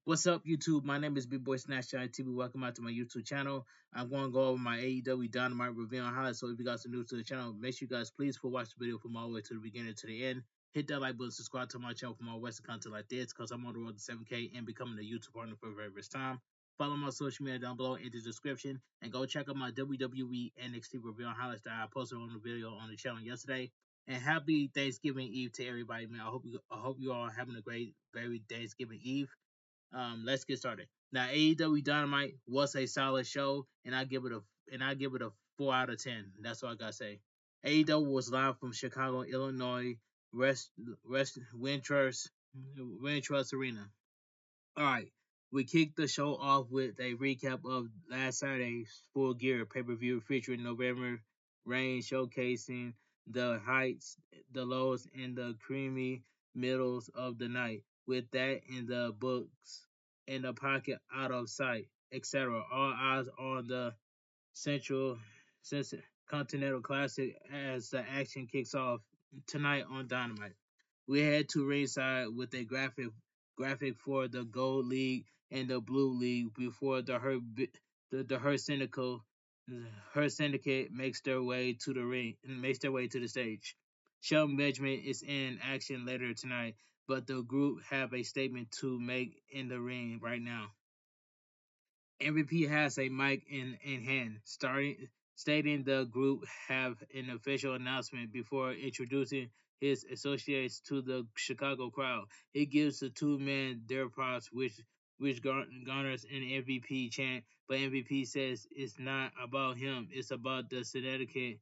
What's up, YouTube? My name is Bigboysnacksjonnytv. Welcome out to my YouTube channel. I'm going to go over my AEW Dynamite review and highlights. So if you guys are new to the channel, make sure you guys please watch the video from all the way to the beginning to the end. Hit that like button, subscribe to my channel for more Western content like this, because I'm on the road to 7K and becoming a YouTube partner for the very first time. Follow my social media down below in the description, and go check out my WWE NXT review and highlights that I posted on the video on the channel yesterday. And happy Thanksgiving Eve to everybody, man. I hope you all are having a great, very Thanksgiving Eve. Let's get started. Now, AEW Dynamite was a solid show, and I give it a 4 out of 10. That's all I gotta say. AEW was live from Chicago, Illinois, Wintrust Arena. All right, we kicked the show off with a recap of last Saturday's Full Gear pay-per-view featuring November Rain, showcasing the heights, the lows, and the creamy middles of the night. With that in the books, in the pocket, out of sight, etc. All eyes on the Central Continental Classic as the action kicks off tonight on Dynamite. We head to ringside with a graphic for the Gold League and the Blue League before the Her Syndicate makes their way to the ring and makes their way to the stage. Shelton Benjamin is in action later tonight, but the group have a statement to make in the ring right now. MVP has a mic in hand, stating the group have an official announcement before introducing his associates to the Chicago crowd. He gives the two men their props, which garners an MVP chant, but MVP says it's not about him, it's about the Connecticut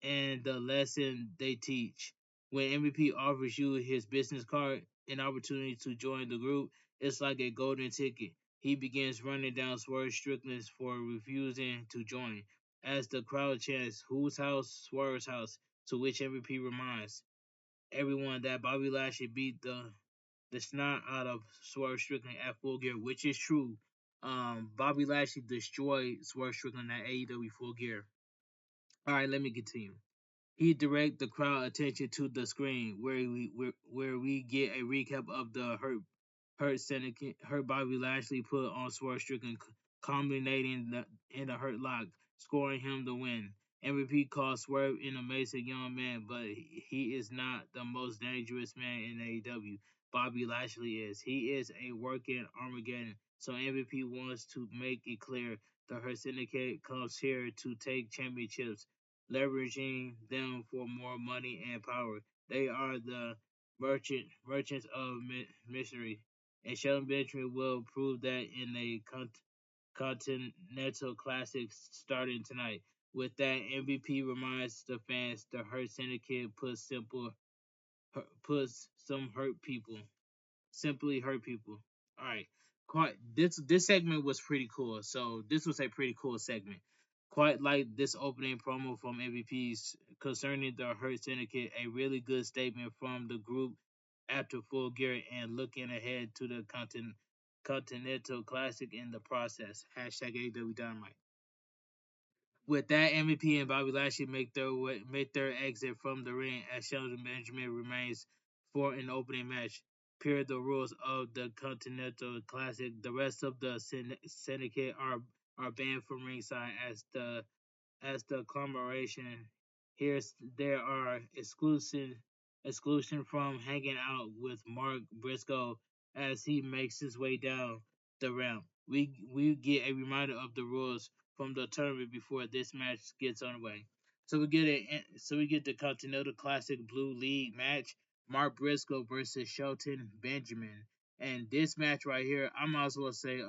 and the lesson they teach. When MVP offers you his business card, an opportunity to join the group, it's like a golden ticket. He begins running down Swerve Strickland's for refusing to join. As the crowd chants, "Whose house? Swerve's house," to which MVP reminds everyone that Bobby Lashley beat the snot out of Swerve Strickland at Full Gear, which is true. Bobby Lashley destroyed Swerve Strickland at AEW Full Gear. All right, let me continue. He directs the crowd attention to the screen, where we get a recap of the hurt Bobby Lashley put on Swerve Strickland, culminating in the hurt lock, scoring him the win. MVP calls Swerve an amazing young man, but he is not the most dangerous man in AEW. Bobby Lashley is. He is a working Armageddon. So MVP wants to make it clear the Hurt Syndicate comes here to take championships, leveraging them for more money and power. They are the merchants of mystery, and Shelton Benjamin will prove that in a Continental Classic starting tonight. With that, MVP reminds the fans the Hurt Syndicate puts some hurt people, simply hurt people. All right, quite this segment was pretty cool. So this was a pretty cool segment. Quite like this opening promo from MVPs concerning the Hurt Syndicate, a really good statement from the group after Full Gear and looking ahead to the Continental Classic in the process. Hashtag AEW Dynamite. With that, MVP and Bobby Lashley make their exit from the ring as Shelton Benjamin remains for an opening match. Per the rules of the Continental Classic, the rest of the syndicate are banned from ringside as the Coporation. There are exclusion from hanging out with Mark Briscoe as he makes his way down the ramp. We get a reminder of the rules from the tournament before this match gets underway. So we get the Continental Classic Blue League match, Mark Briscoe versus Shelton Benjamin. And this match right here, I'm also gonna say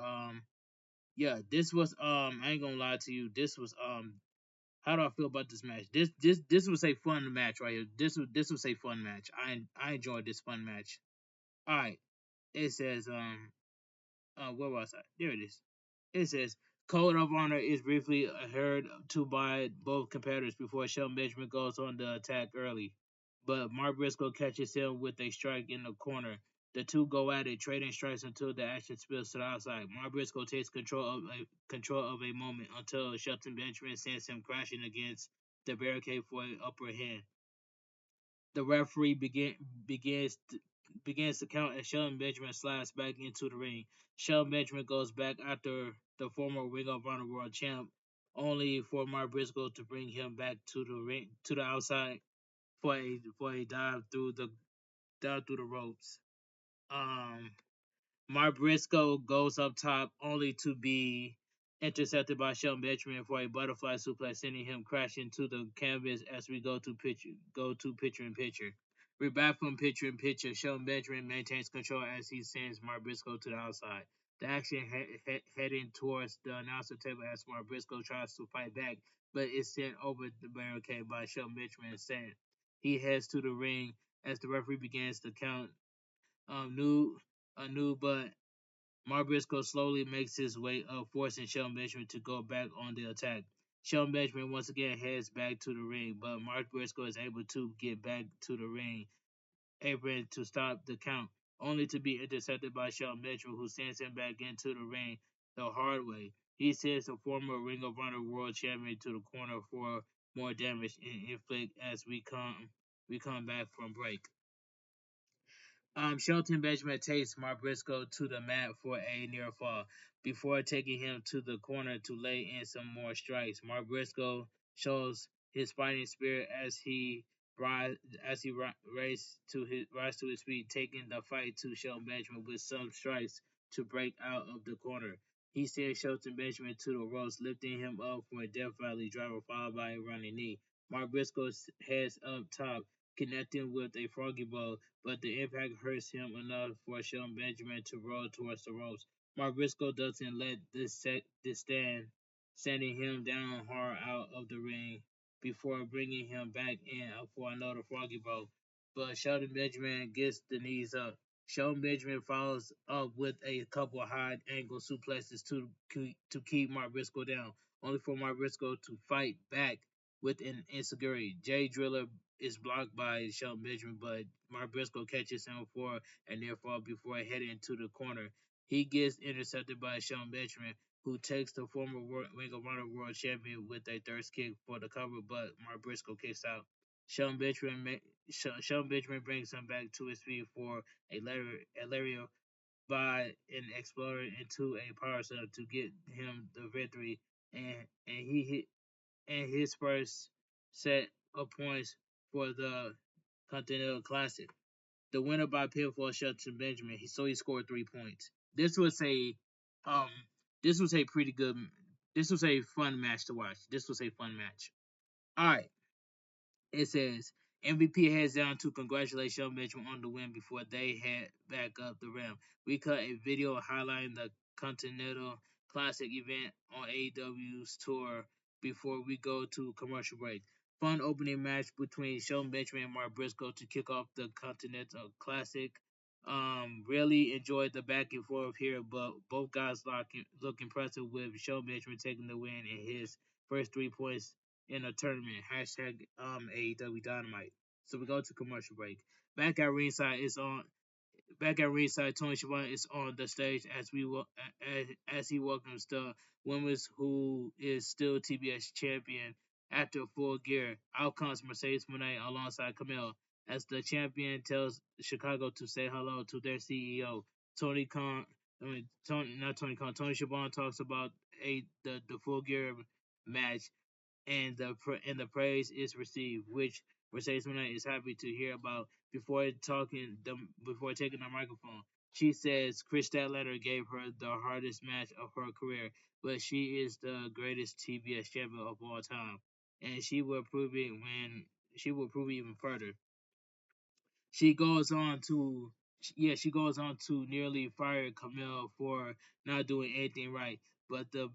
yeah, this was I ain't gonna lie to you, this was how do I feel about this match? This was a fun match right here. This was a fun match. I enjoyed this fun match. All right. It says where was I? There it is. It says Code of Honor is briefly adhered to by both competitors before Shelton Benjamin goes on the attack early, but Mark Briscoe catches him with a strike in the corner. The two go at it, trading strikes until the action spills to the outside. Mark Briscoe takes control of a moment until Shelton Benjamin sends him crashing against the barricade for an upper hand. The referee begins begins to count as Shelton Benjamin slides back into the ring. Shelton Benjamin goes back after the former Ring of Honor World Champ, only for Mark Briscoe to bring him back to the ring to the outside for a dive through the ropes. Um, Mark Briscoe goes up top only to be intercepted by Shelton Benjamin for a butterfly suplex, sending him crashing to the canvas as we go to picture in picture. We're back from picture in picture. Shelton Benjamin maintains control as he sends Mark Briscoe to the outside. The action heading towards the announcer table as Mark Briscoe tries to fight back, but is sent over the barricade by Shelton Benjamin instead. He heads to the ring as the referee begins to count new anew, but Mark Briscoe slowly makes his way up, forcing Shelton Benjamin to go back on the attack. Shelton Benjamin once again heads back to the ring, but Mark Briscoe is able to get back to the ring, able to stop the count, only to be intercepted by Shelton Benjamin, who sends him back into the ring the hard way. He sends the former Ring of Honor World Champion to the corner for more damage and inflict as we come back from break. Shelton Benjamin takes Mark Briscoe to the mat for a near fall before taking him to the corner to lay in some more strikes. Mark Briscoe shows his fighting spirit as he rise to his feet, taking the fight to Shelton Benjamin with some strikes to break out of the corner. He sends Shelton Benjamin to the ropes, lifting him up for a Death Valley driver followed by a running knee. Mark Briscoe heads up top, connecting with a froggy blow, but the impact hurts him enough for Shelton Benjamin to roll towards the ropes. Mark Briscoe doesn't let this stand, sending him down hard out of the ring before bringing him back in for another froggy blow. But Shelton Benjamin gets the knees up. Shelton Benjamin follows up with a couple of high angle suplexes to keep Mark Briscoe down, only for Mark Briscoe to fight back with an insecurity. Jay Driller is blocked by Shelton Benjamin, but Mark Briscoe catches him for a near fall before heading to the corner. He gets intercepted by Shelton Benjamin, who takes the former Ring of Honor World Champion with a thirst kick for the cover, but Mark Briscoe kicks out. Shelton Benjamin brings him back to his feet for a lariat by an explorer into a power slam to get him the victory, and he hit and his first set of points for the Continental Classic. The winner by pinfall Shelton Benjamin. He scored 3 points. Um this was a pretty good this was a fun match to watch. This was a fun match. Alright. It says MVP heads down to congratulate Shelton Benjamin on the win before they head back up the ramp. We cut a video highlighting the Continental Classic event on AEW's tour before we go to commercial break. Fun opening match between Shelton Benjamin and Mark Briscoe to kick off the Continental Classic. Really enjoyed the back and forth here, but both guys look impressive with Shelton Benjamin taking the win in his first 3 points in a tournament. Hashtag AEW Dynamite. So we go to commercial break. Back at ringside is on. Back at ringside, Tony Schiavone is on the stage as he welcomes the women's who is still TBS champion after Full Gear. Out comes Mercedes Moné alongside Kamille as the champion tells Chicago to say hello to their CEO. Tony Khan, not Tony Khan. Tony Schiavone talks about the Full Gear match and the praise is received, which Mercedes Moné is happy to hear about before taking the microphone. She says Chris Statlander gave her the hardest match of her career, but she is the greatest TBS champion of all time, and she will prove it even further. She goes on to she goes on to nearly fire Kamille for not doing anything right, but the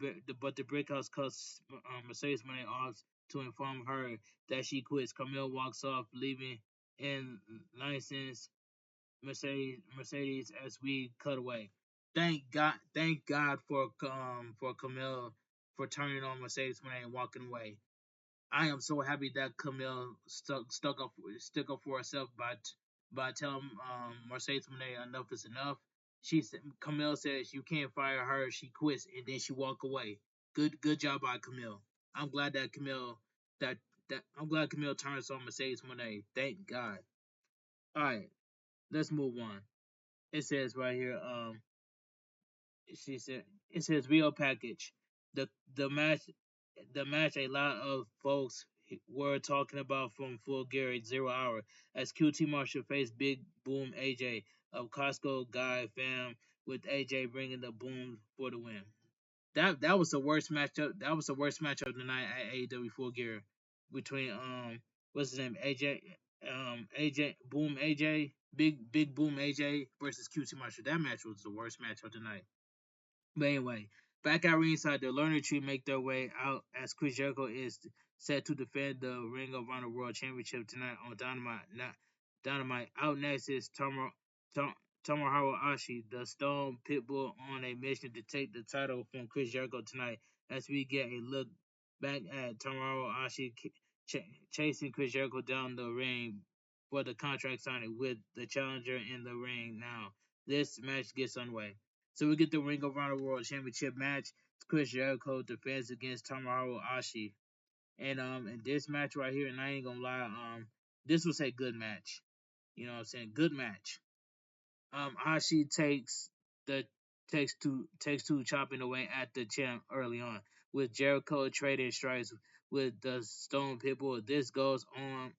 Brickhouse cuts Mercedes Moné off to inform her that she quits. Kamille walks off, leaving in license Mercedes as we cut away. Thank God for Kamille for turning on Mercedes Moné and walking away. I am so happy that Kamille stuck up for herself by telling Mercedes Moné enough is enough. Kamille says you can't fire her. She quits and then she walk away. Good job by Kamille. I'm glad that Kamille I'm glad Kamille turns on Mercedes Moné. Thank God. All right. let's move on. It says right here, she said it says real package. The the match the match a lot of folks were talking about from Full Gear at 0 hour as QT Marshall faced Big Boom AJ of Costco guy fam with AJ bringing the boom for the win. That was the worst matchup. That was the worst matchup of the night at AEW Full Gear between what's his name AJ Boom AJ Big Boom AJ versus QT Marshall. That match was the worst match of the night. But anyway, back at ringside, the Learner Tree make their way out as Chris Jericho is set to defend the Ring of Honor World Championship tonight on Dynamite. Dynamite. Out next is Tomohiro Ashi, the Stone Pitbull, on a mission to take the title from Chris Jericho tonight. As we get a look back at Tomohiro Ashi chasing Chris Jericho down the ring for the contract signing with the challenger in the ring now. This match gets underway. So we get the Ring of Honor World Championship match. Chris Jericho defends against Tomohiro Ashi. And in this match right here, and I ain't gonna lie, this was a good match. You know what I'm saying? Good match. Ashi the takes two chopping away at the champ early on, with Jericho trading strikes with the Stone Pitbull. This goes on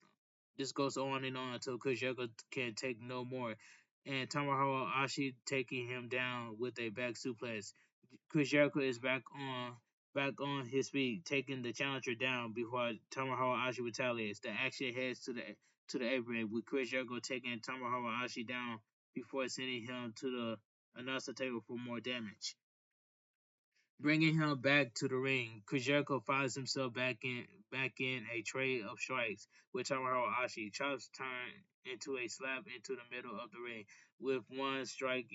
and on until Chris Jericho can take no more, and Tomohiro Ashi taking him down with a back suplex. Chris Jericho is back on his feet, taking the challenger down before Tomohiro Ashi retaliates. The action heads to the apron, with Chris Jericho taking Tomohiro Ashi down before sending him to the announcer table for more damage. Bringing him back to the ring, Chris Jericho finds himself back in a trade of strikes with Tomohiro Ashi. Chops turn into a slap into the middle of the ring, with one strike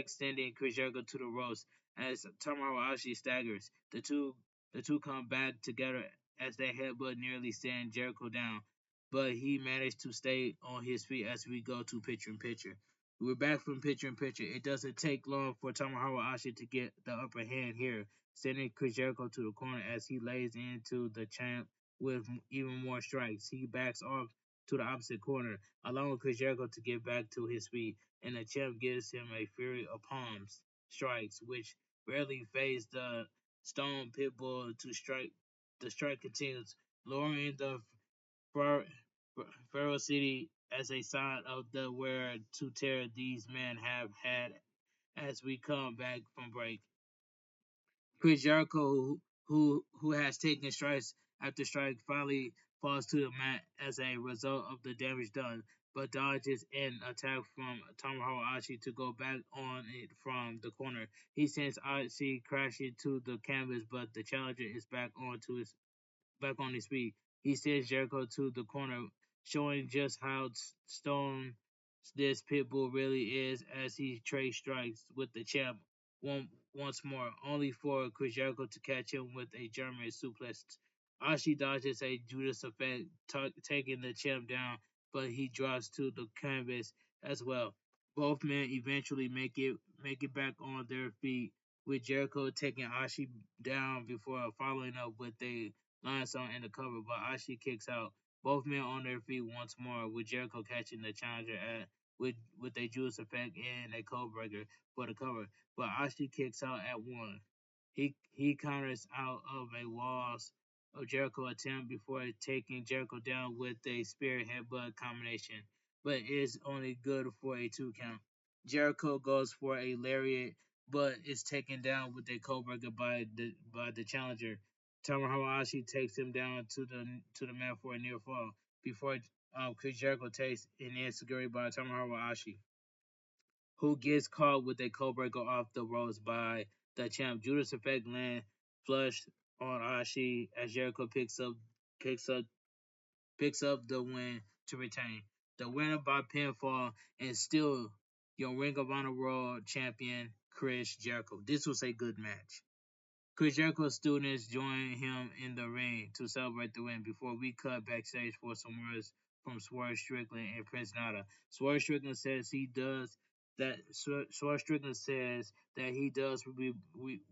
sending Chris Jericho to the ropes as Tomohiro Ashi staggers. The two come back together as they headbutt nearly send Jericho down, but he managed to stay on his feet as we go to picture in picture. We're back from picture in picture. It doesn't take long for Tomohiro Ashi to get the upper hand here, sending Chris Jericho to the corner as he lays into the champ with even more strikes. He backs off to the opposite corner, allowing Chris Jericho to get back to his feet, and the champ gives him a fury of palms strikes, which rarely phase the Stone Pitbull to strike. The strike continues, lowering the ferocity as a sign of the wear to tear these men have had as we come back from break. Chris Jericho, who has taken strikes after strike, finally falls to the mat as a result of the damage done, but dodges an attack from Tomohiro Ashi to go back on it from the corner. He sends Ashi crashing to the canvas, but the challenger is back on his feet. He sends Jericho to the corner, showing just how stone this pitbull really is as he trades strikes with the champ once more, only for Chris Jericho to catch him with a German suplex. Ashi dodges a Judas effect, taking the champ down, but he drops to the canvas as well. Both men eventually make it back on their feet, with Jericho taking Ashi down before following up with a Lion Song in the cover, but Ashi kicks out. Both men on their feet once more, with Jericho catching the challenger with a Judas effect and a code breaker for the cover. But Ashi kicks out at one. He counters out of a walls of Jericho attempt before taking Jericho down with a spear headbutt combination, but is only good for a 2 count. Jericho goes for a lariat, but is taken down with a code breaker by the challenger. Tomohiro Ashi takes him down to the mat for a near fall before Chris Jericho takes an insecurity by Tomohiro Ashi, who gets caught with a codebreaker off the ropes by the champ. Judas Effect land flush on Ashi as Jericho picks up picks up the win to retain. The winner by pinfall and still your Ring of Honor World Champion Chris Jericho. This was a good match. Chris Jericho's students join him in the ring to celebrate the win before we cut backstage for some words from Swerve Strickland and Prince Nana. Swerve Strickland says he does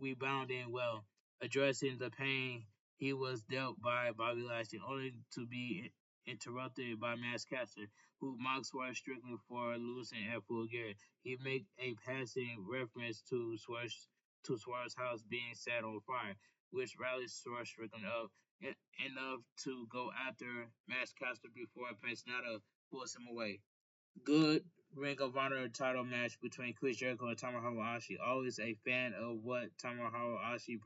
rebound in well, addressing the pain he was dealt by Bobby Lashley, only to be interrupted by Maskcaster, who mocks Swerve Strickland for losing at Full Gear. He makes a passing reference to Swerve's house being set on fire, which rallies Swerve Strickland up enough to go after Maskcaster before Pensnata pulls him away. Good Ring of Honor title match between Chris Jericho and Tomohiro Ishii. Always a fan of what Tomohiro Ishii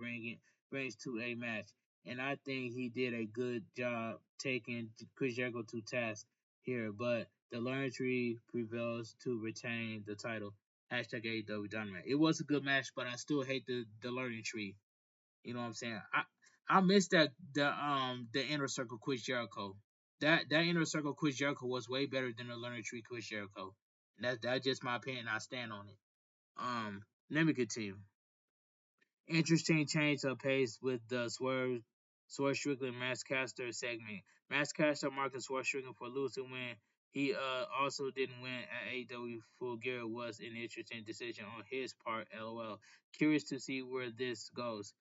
brings to a match, and I think he did a good job taking Chris Jericho to task here. But the Learning Tree prevails to retain the title. Hashtag AEW Dynamite. It was a good match, but I still hate the Learning Tree. You know what I'm saying? I miss the inner circle Chris Jericho. That inner circle Chris Jericho was way better than the Learning Tree Chris Jericho. That's just my opinion. I stand on it. Let me continue. Interesting change of pace with the Swerve Strickland Maskcaster segment. Maskcaster marking Swerve Strickland for losing when he also didn't win at AEW Full Gear was an interesting decision on his part. LOL. Curious to see where this goes.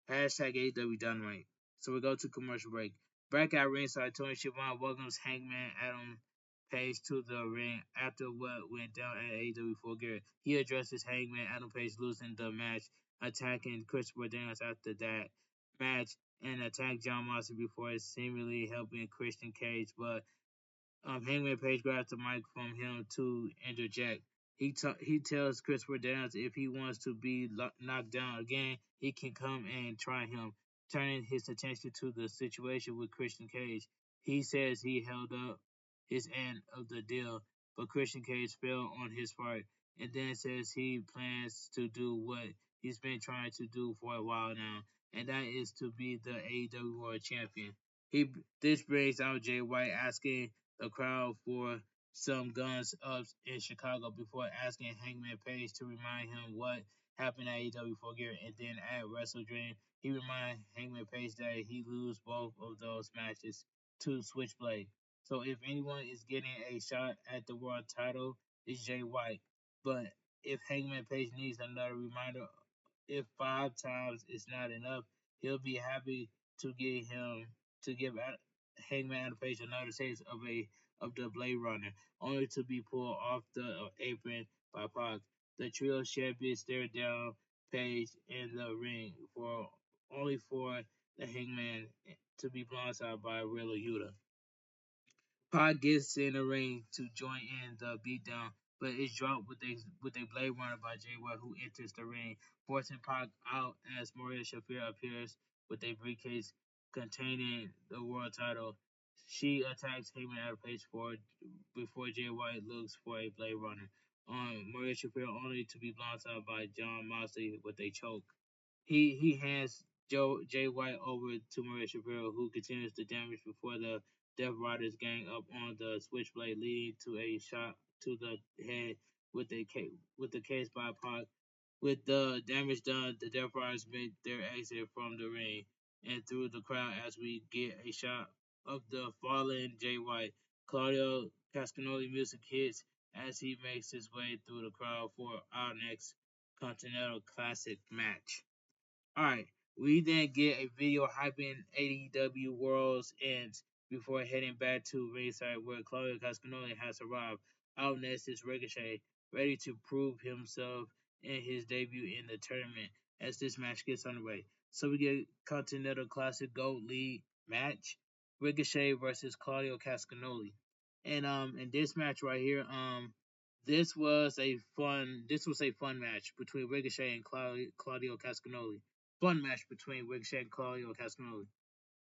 Hashtag AEW Dynamite. So we go to commercial break. Back at ringside, Tony Schiavone welcomes Hangman Adam Page to the ring after what went down at AEW Full Gear. He addresses Hangman Adam Page losing the match, attacking Christopher Daniels after that match, and attacked John Moxley before seemingly helping Christian Cage, but Hangman Page grabs the mic from him to interject. He tells Christopher Daniels if he wants to be knocked down again, he can come and try him, turning his attention to the situation with Christian Cage. He says he held up his end of the deal, but Christian Cage fell on his part, and then says he plans to do what he's been trying to do for a while now, and that is to be the AEW World Champion. He This brings out Jay White asking the crowd for some guns ups in Chicago before asking Hangman Page to remind him what happened at AEW Full Gear, and then at Wrestle Dream, he reminded Hangman Page that he lose both of those matches to Switchblade. So if anyone is getting a shot at the world title, it's Jay White. But if Hangman Page needs another reminder, if 5 times is not enough, he'll be happy to get him to give Hangman Adam Page another taste of the Blade Runner, only to be pulled off the apron by Pac. The trio champions stare down Page in the ring for only for the Hangman to be blindsided by Wheeler Yuta. Pac gets in the ring to join in the beatdown, but is dropped with a blade runner by Jay White, who enters the ring, forcing Pac out as Maria Shafir appears with a briefcase containing the world title. She attacks Heyman at a pace forward before Jay White looks for a blade runner on Maria Shafir, only to be blindsided by John Moxley with a choke. He hands Jay White over to Maria Shapiro, who continues the damage before the Death Riders gang up on the Switchblade, leading to a shot to the head with the case by Pac. With the damage done, the Death Riders make their exit from the ring and through the crowd as we get a shot of the fallen Jay White. Claudio Cascanoli music hits as he makes his way through the crowd for our next Continental Classic match. Alright, we then get a video hyping AEW Worlds Ends before heading back to ringside where Claudio Cascanoli has arrived. Out next is Ricochet, ready to prove himself in his debut in the tournament as this match gets underway. So we get Continental Classic Gold League match, Ricochet versus Claudio Cascanoli. And in this match right here, this was a fun match between Ricochet and Claudio Cascanoli. Fun match between Ricochet and Claudio Cascanoli.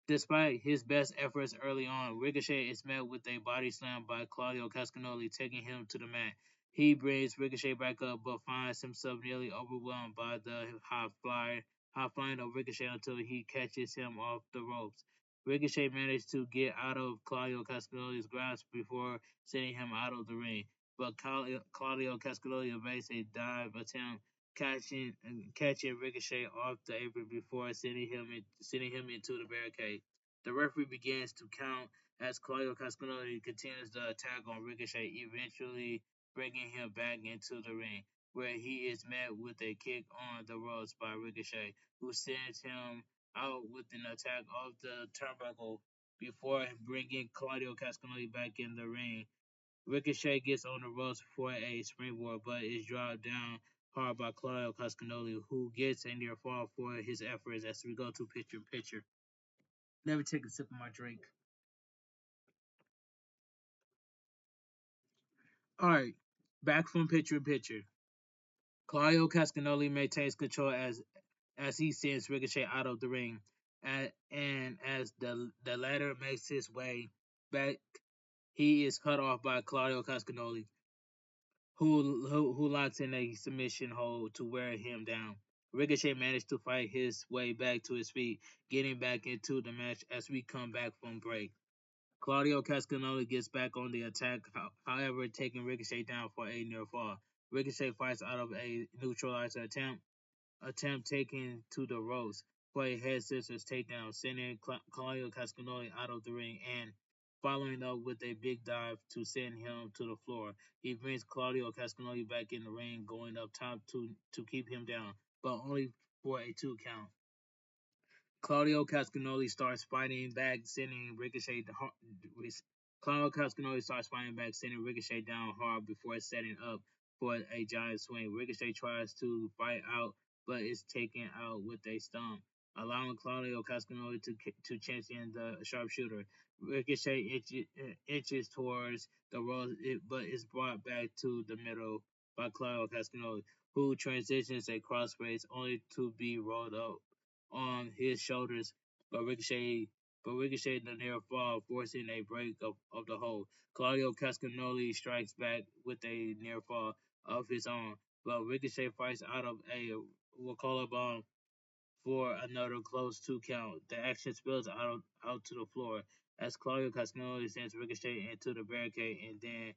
Despite his best efforts early on, Ricochet is met with a body slam by Claudio Cascanoli, taking him to the mat. He brings Ricochet back up, but finds himself nearly overwhelmed by the high flying of Ricochet until he catches him off the ropes. Ricochet managed to get out of Claudio Cascanoli's grasp before sending him out of the ring, but Claudio Cascanoli evades a dive attempt, catching Ricochet off the apron before sending him into the barricade. The referee begins to count as Claudio Cascanoli continues the attack on Ricochet, eventually bringing him back into the ring, where he is met with a kick on the ropes by Ricochet, who sends him out with an attack off the turnbuckle before bringing Claudio Castagnoli back in the ring. Ricochet gets on the ropes for a springboard, but is dropped down hard by Claudio Castagnoli, who gets a near fall for his efforts as we go to picture in picture. Let me take a sip of my drink. All right, back from picture in picture. Claudio Castagnoli maintains control as he sends Ricochet out of the ring, and as the latter makes his way back, he is cut off by Claudio Castagnoli, who locks in a submission hold to wear him down. Ricochet managed to fight his way back to his feet, getting back into the match as we come back from break. Claudio Castagnoli gets back on the attack, however, taking Ricochet down for a near fall. Ricochet fights out of a neutralizer attempt taken to the ropes for a head scissors takedown, sending Claudio Castagnoli out of the ring and following up with a big dive to send him to the floor. He brings Claudio Castagnoli back in the ring, going up top to keep him down, but only for a 2 count. Claudio Castagnoli starts fighting back, sending Ricochet. Claudio Castagnoli starts fighting back, sending Ricochet down hard before setting up for a giant swing. Ricochet tries to fight out, but is taken out with a stomp, allowing Claudio Castagnoli to chase in the sharpshooter. Ricochet inches towards the ropes, but is brought back to the middle by Claudio Castagnoli, who transitions a crossface only to be rolled up on his shoulders, but Ricochet the near fall, forcing a break of the hold. Claudio Castagnoli strikes back with a near fall of his own, but Ricochet fights out of a Wakola bomb for another close 2 count. The action spills out to the floor as Claudio Castagnoli sends Ricochet into the barricade and then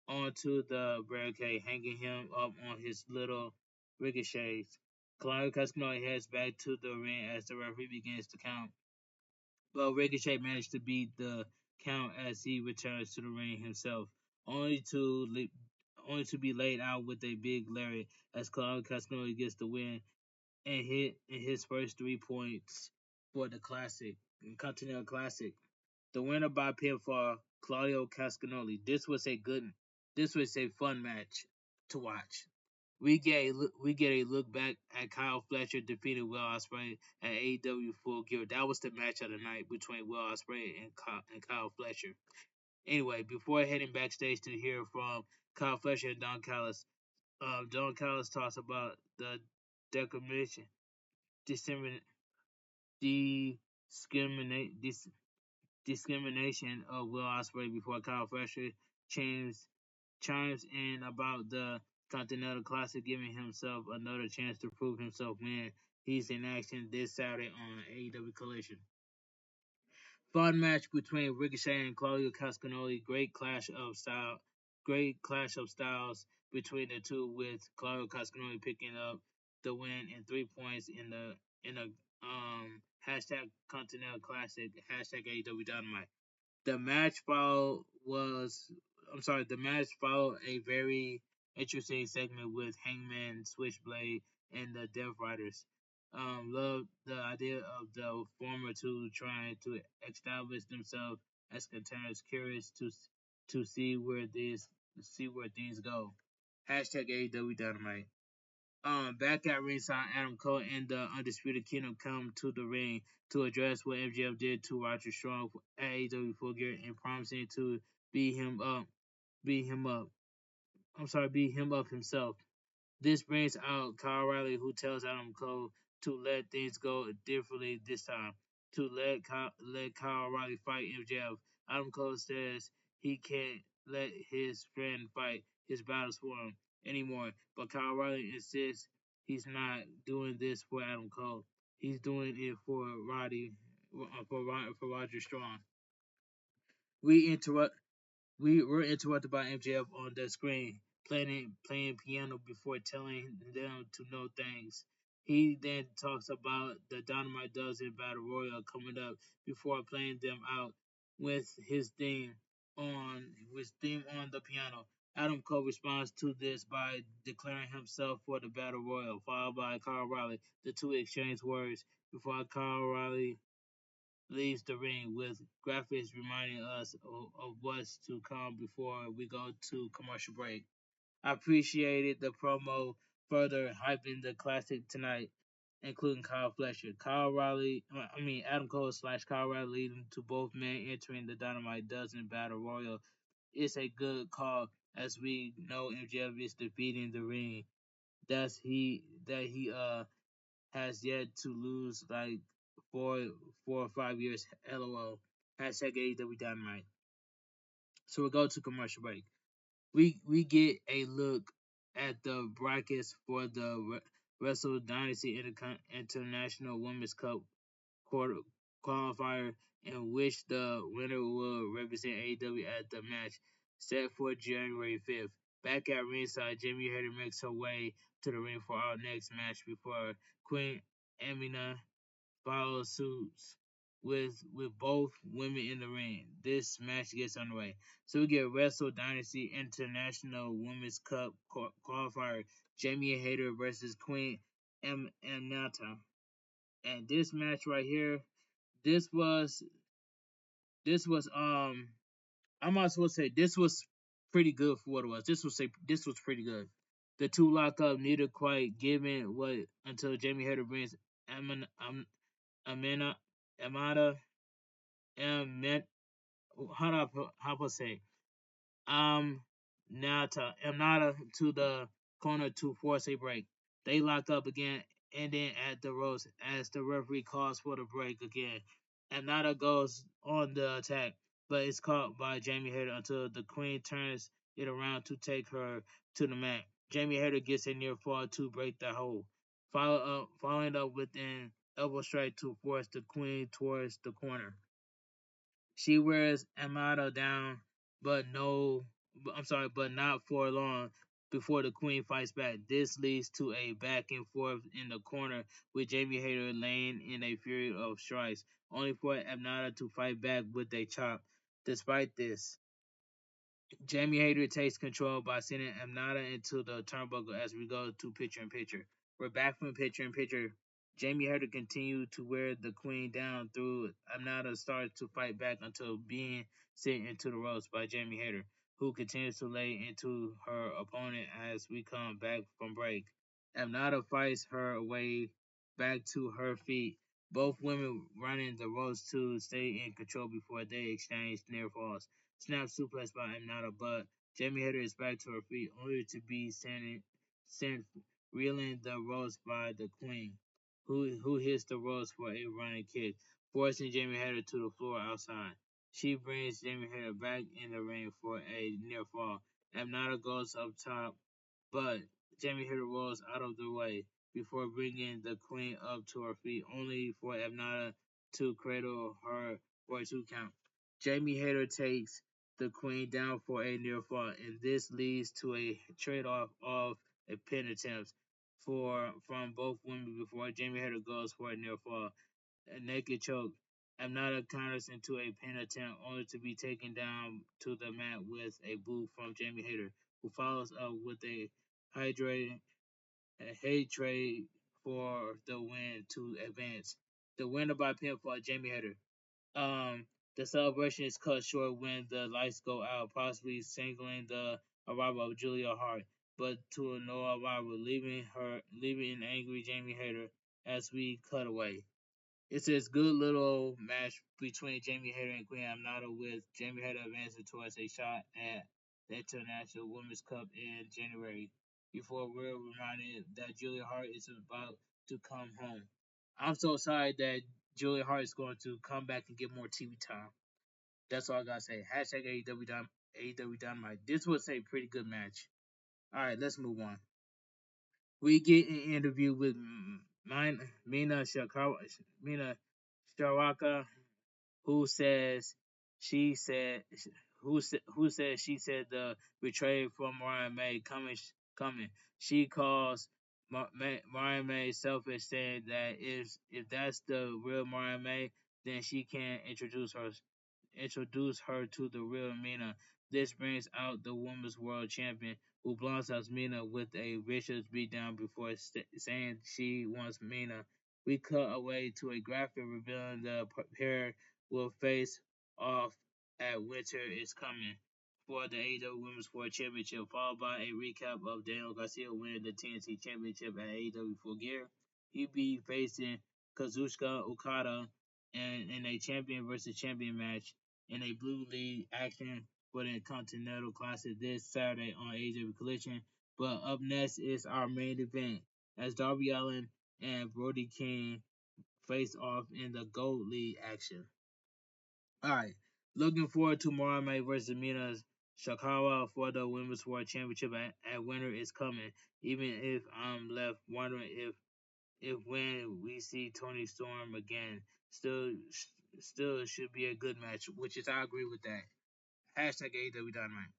onto the barricade, hanging him up on his little ricochets. Claudio Castagnoli heads back to the ring as the referee begins to count, but Ricochet managed to beat the count as he returns to the ring himself, only to only to be laid out with a big lariat as Claudio Castagnoli gets the win and hit in his first 3 points for the Continental Classic. The winner by pinfall, Claudio Castagnoli. This was a fun match to watch. We get a look back at Kyle Fletcher defeating Will Ospreay at AEW Full Gear. That was the match of the night between Will Ospreay and Kyle Fletcher. Anyway, before heading backstage to hear from Kyle Fletcher and Don Callis, Don Callis talks about the decommission, discriminate, discriminate, discrimination of Will Ospreay before Kyle Fletcher chimes chimes in about the Continental Classic, giving himself another chance to prove himself when he's in action this Saturday on AEW Collision. Fun match between Ricochet and Claudio Castagnoli. Great clash of styles between the two, with Claudio Castagnoli picking up the win in 3 points in a hashtag Continental Classic hashtag AEW Dynamite. The match followed was the match followed a very interesting segment with Hangman, Switchblade, and the Death Riders. Loved the idea of the former two trying to establish themselves as contenders. Curious to see where things go. Hashtag AEW Dynamite. Back at ringside, Adam Cole and the Undisputed Kingdom come to the ring to address what MJF did to Roger Strong at AEW Full Gear and promising to beat him up, beat him up. Beat him up himself. This brings out Kyle O'Reilly, who tells Adam Cole to let things go differently this time, to let Kyle O'Reilly fight MJF. Adam Cole says he can't let his friend fight his battles for him anymore, but Kyle O'Reilly insists he's not doing this for Adam Cole. He's doing it for Roger Strong. We interrupt we were interrupted by MJF on the screen, playing piano before telling them to know things. He then talks about the Dynamite Dozen Battle Royal coming up before playing them out with his theme on the piano. Adam Cole responds to this by declaring himself for the Battle Royal, followed by Kyle O'Reilly. The two exchange words before Kyle O'Reilly leaves the ring with graphics reminding us of what's to come before we go to commercial break. I appreciated the promo further hyping the classic tonight, including Kyle Fletcher. Adam Cole slash Kyle Riley leading to both men entering the Dynamite Dozen Battle Royal. It's a good call as we know MJF is defeating the ring. That he has yet to lose like four or 5 years. LOL. Hashtag AEW Dynamite. So we go to commercial break. We get a look at the brackets for the Wrestle Dynasty International Women's Cup quarter qualifier, in which the winner will represent AEW at the match set for January 5th. Back at ringside, Jamie Hayter makes her way to the ring for our next match before Queen Amina follow suits with both women in the ring. This match gets underway. So we get Wrestle Dynasty International Women's Cup qualifier Jamie Hayter versus Queen Nata. And this match right here, this was this was I'm not supposed to say this was pretty good for what it was. This was pretty good. The two lock up, neither quite giving what until Jamie Hayter brings Amina Amada and met how do I say Nata Amnata to the corner to force a break. They lock up again and then at the ropes as the referee calls for the break again. Amnata goes on the attack, but is caught by Jamie Hayter until the Queen turns it around to take her to the mat. Jamie Hayter gets a near fall to break the hold. Following up with an elbow strike to force the Queen towards the corner. She wears Amado down, but no, I'm sorry, but not for long before the Queen fights back. This leads to a back and forth in the corner with Jamie Hayter laying in a fury of strikes, only for Amado to fight back with a chop. Despite this, Jamie Hayter takes control by sending Amnata into the turnbuckle as we go to picture in picture. We're back from picture in picture. Jamie Hayter continued to wear the Queen down through Amnata starts to fight back until being sent into the ropes by Jamie Hayter, who continues to lay into her opponent as we come back from break. Amnata fights her way back to her feet. Both women running the ropes to stay in control before they exchange near falls. Snap suplex by Amnata, but Jamie Hayter is back to her feet, only to be sent reeling the ropes by the Queen, who hits the ropes for a running kick, forcing Jamie Hayter to the floor outside. She brings Jamie Hayter back in the ring for a near fall. Amnata goes up top, but Jamie Hayter rolls out of the way before bringing the Queen up to her feet, only for Amnata to cradle her for a 2 count. Jamie Hayter takes the Queen down for a near fall, and this leads to a trade-off of a pin attempt from both women before Jamie Hayter goes for a near fall. A naked choke. Amnata counters into a pin attempt only to be taken down to the mat with a boot from Jamie Hayter, who follows up with a hydrated a hate trade for the win to advance. The winner by pinfall, Jamie Hayter. Um, the celebration is cut short when the lights go out, possibly signaling the arrival of Julia Hart, but to no arrival, leaving an angry Jamie Hayter as we cut away. It's this good little match between Jamie Hayter and Queen Amnata, with Jamie Hayter advancing towards a shot at the International Women's Cup in January, before we're reminded that Julia Hart is about to come home. I'm so sorry that Julia Hart is going to come back and get more TV time. That's all I gotta say. Hashtag AEW Dynamite. This was a pretty good match. All right, let's move on. We get an interview with Mina Shawaka, who says she said who says she said the betrayal from Mariah May coming. She calls Mariah May selfish, saying that if that's the real Mariah May, then she can't introduce her to the real Mina. This brings out the women's world champion, who blasts out Mina with a vicious beatdown before saying she wants Mina We cut away to a graphic revealing the pair will face off at Winter is Coming for the AEW Women's World Championship, followed by a recap of Daniel Garcia winning the TNT Championship at AEW Full Gear. He'd be facing Kazuchika Okada in a champion versus champion match in a Blue League action for the Continental Classic this Saturday on AEW Collision. But up next is our main event as Darby Allin and Brody King face off in the Gold League action. All right, looking forward to Morame versus Mina Shakawa for the Women's World Championship at Winter is Coming. Even if I'm left wondering if when we see Tony Storm again, still still should be a good match, which is I agree with that. Hashtag AEW Dynamite.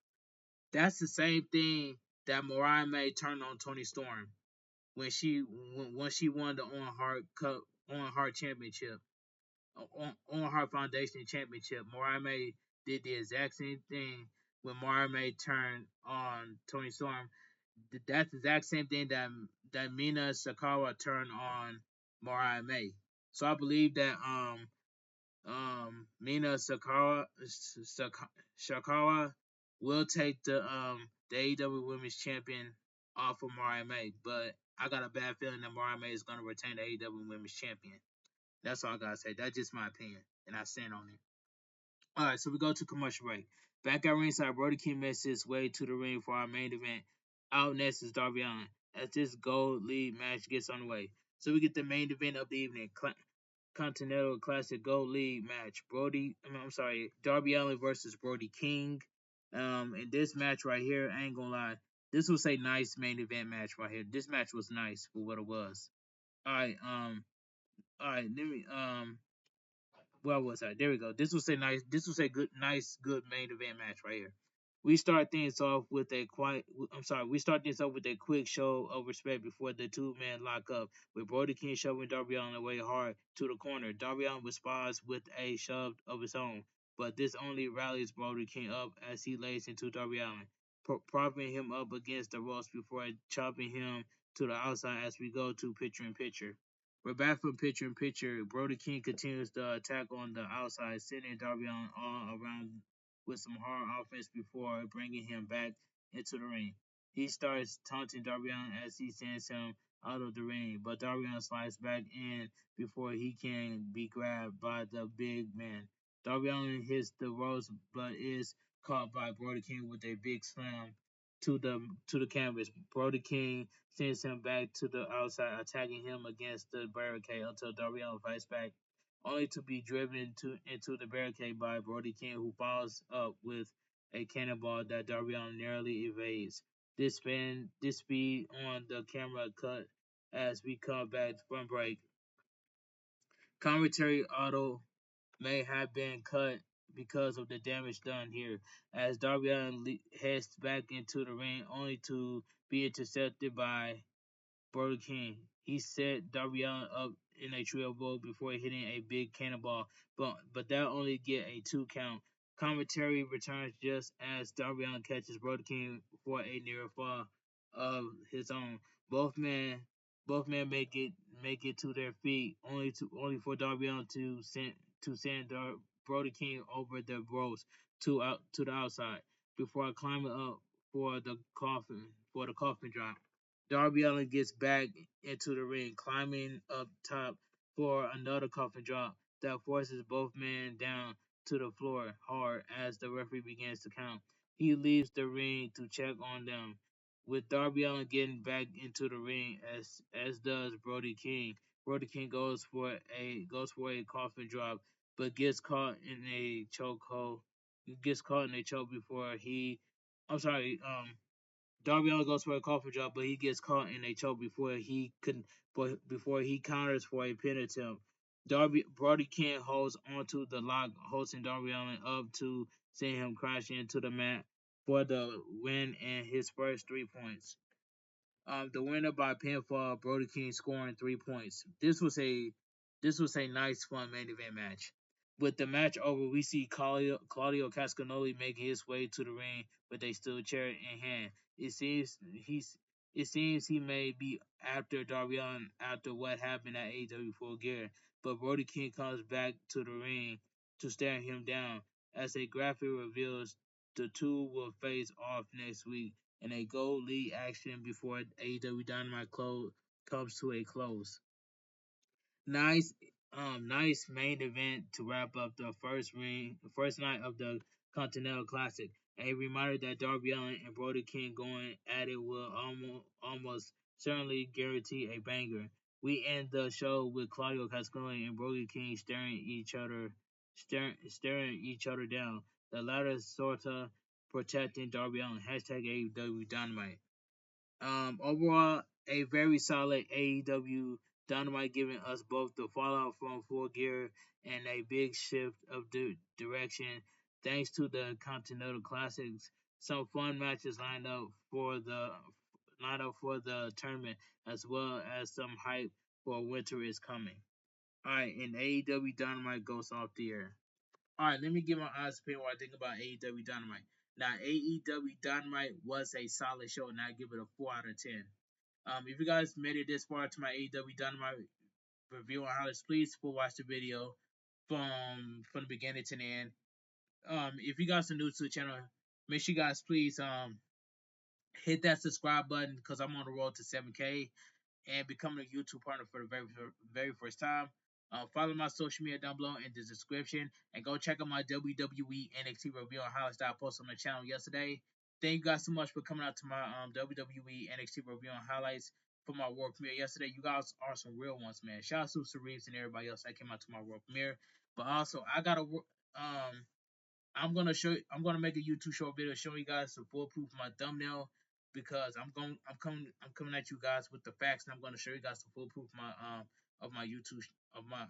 That's the same thing that Mariah May turned on Tony Storm when she won the On Heart Championship, On Heart Foundation Championship. Mariah May did the exact same thing when Mariah May turned on Tony Storm. That's the exact same thing that Mina Sakawa turned on Mariah May. So I believe that Mina Sakawa will take the AEW Women's Champion off of Mariah May, but I got a bad feeling that Mariah May is gonna retain the AEW Women's Champion. That's all I gotta say. That's just my opinion, and I stand on it. All right, so we go to commercial break. Back at ringside, Brody King makes his way to the ring for our main event. Out next is Darby Allin as this Gold League match gets underway. So we get the main event of the evening. Continental Classic Gold League match. Darby Allin versus Brody King. In this match right here, I ain't gonna lie, this was a nice main event match right here. This match was nice for what it was. All right, let me where was I? There we go. This was a good main event match right here. We start things off with a quiet. I'm sorry. We start things off with a quick show of respect before the two men lock up, with Brody King shoving Darby Allin away hard to the corner. Darby Allin responds with a shove of his own, but this only rallies Brody King up as he lays into Darby Allin, propping him up against the ropes before chopping him to the outside as we go to picture in picture. We're back from picture in picture. Brody King continues the attack on the outside, sending Darby Allin all around with some hard offense before bringing him back into the ring. He starts taunting Darby Allin as he sends him out of the ring, but Darby Allin slides back in before he can be grabbed by the big man. Darby Allin hits the ropes, but is caught by Brody King with a big slam to the canvas. Brody King sends him back to the outside, attacking him against the barricade until Darby Allin fights back, only to be driven into the barricade by Brody King, who follows up with a cannonball that Darby Allin narrowly evades. This speed on the camera cut as we come back from break. Commentary auto may have been cut because of the damage done here, as Darby Allin heads back into the ring only to be intercepted by Brody King. He set Darby Allin up in a trio hold before hitting a big cannonball, but that only get a 2 count. Commentary returns just as Darby Allin catches Brody King for a near fall of his own. Both men both men make it to their feet, only for Darby Allin to send Brody King over the ropes to the outside before climbing up for the coffin drop. Darby Allin gets back into the ring, climbing up top for another coffin drop that forces both men down to the floor hard as the referee begins to count. He leaves the ring to check on them, with Darby Allin getting back into the ring as does Brody King. Brody King goes for a coffin drop, but gets caught in a chokehold. Gets caught in a choke before he. I'm sorry. Darby Allin goes for a coffin drop, but he gets caught in a choke before he counters for a pin attempt. Brody King holds onto the lock, holding Darby Allin up to send him crashing into the mat for the win and his first 3 points. The winner by pinfall, Brody King scoring 3 points. This was a nice, fun main event match. With the match over, we see Claudio Cascanoli making his way to the ring with a steel chair in hand. It seems It seems he may be after Darby Allin after what happened at AEW Full Gear, but Brody King comes back to the ring to stare him down. As a graphic reveals, the two will face off next week in a Gold League action before AEW Dynamite comes to a close. Nice, nice main event to wrap up the first night of the Continental Classic. A reminder that Darby Allin and Brody King going at it will almost certainly guarantee a banger. We end the show with Claudio Castagnoli and Brody King staring each other down. The latter sorta protecting Darby Allin. Hashtag AEW Dynamite. Overall, a very solid AEW Dynamite, giving us both the fallout from Full Gear and a big shift of direction thanks to the Continental Classics. Some fun matches lined up for the tournament, as well as some hype for winter is coming. All right, and AEW Dynamite goes off the air. All right, let me give my honest opinion what I think about AEW Dynamite. Now, AEW Dynamite was a solid show, and I give it a 4 out of 10. If you guys made it this far to my AEW Dynamite review on highlights, please go watch the video from the beginning to the end. If you guys are new to the channel, make sure you guys please hit that subscribe button because I'm on the road to 7K and becoming a YouTube partner for the very first time. Follow my social media down below in the description and go check out my WWE NXT review on highlights that I posted on the channel yesterday. Thank you guys so much for coming out to my WWE NXT review on highlights for my world premiere yesterday. You guys are some real ones, man. Shout out to Reeves and everybody else that came out to my world premiere. But also, I got a I'm gonna make a YouTube short video showing you guys some foolproof of my thumbnail because I'm coming at you guys with the facts and I'm gonna show you guys some foolproof of my YouTube of my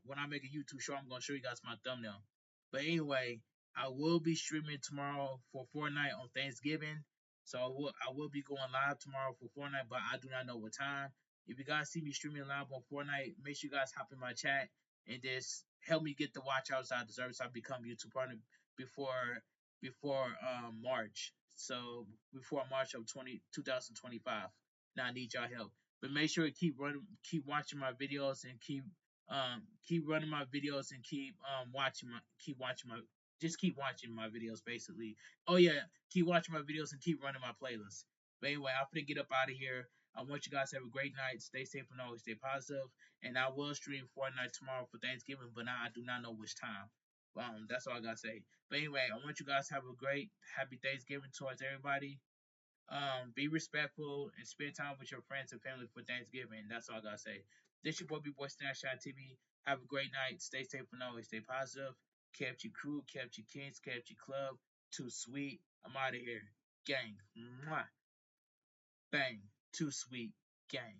when I make a YouTube show I'm gonna show you guys my thumbnail. But anyway, I will be streaming tomorrow for Fortnite on Thanksgiving. So I will be going live tomorrow for Fortnite, but I do not know what time. If you guys see me streaming live on Fortnite, make sure you guys hop in my chat and just help me get the watch outs I deserve so I become YouTube partner before March. So before March of 2025. Now I need y'all help. But make sure to keep watching my videos and keep running my videos and keep watching my videos basically. Oh yeah, keep watching my videos and keep running my playlists. But anyway, I'm gonna get up out of here. I want you guys to have a great night. Stay safe and always stay positive. And I will stream Fortnite tomorrow for Thanksgiving, but now I do not know which time. That's all I gotta say. But anyway, I want you guys to have a great, happy Thanksgiving towards everybody. Be respectful and spend time with your friends and family for Thanksgiving. That's all I gotta say. This your boy Bigboysnacksjonnytv. Have a great night. Stay safe and always stay positive. Kept your crew, kept your kings, kept your club. Too sweet. I'm out of here. Gang. Mwah. Bang. Too sweet. Gang.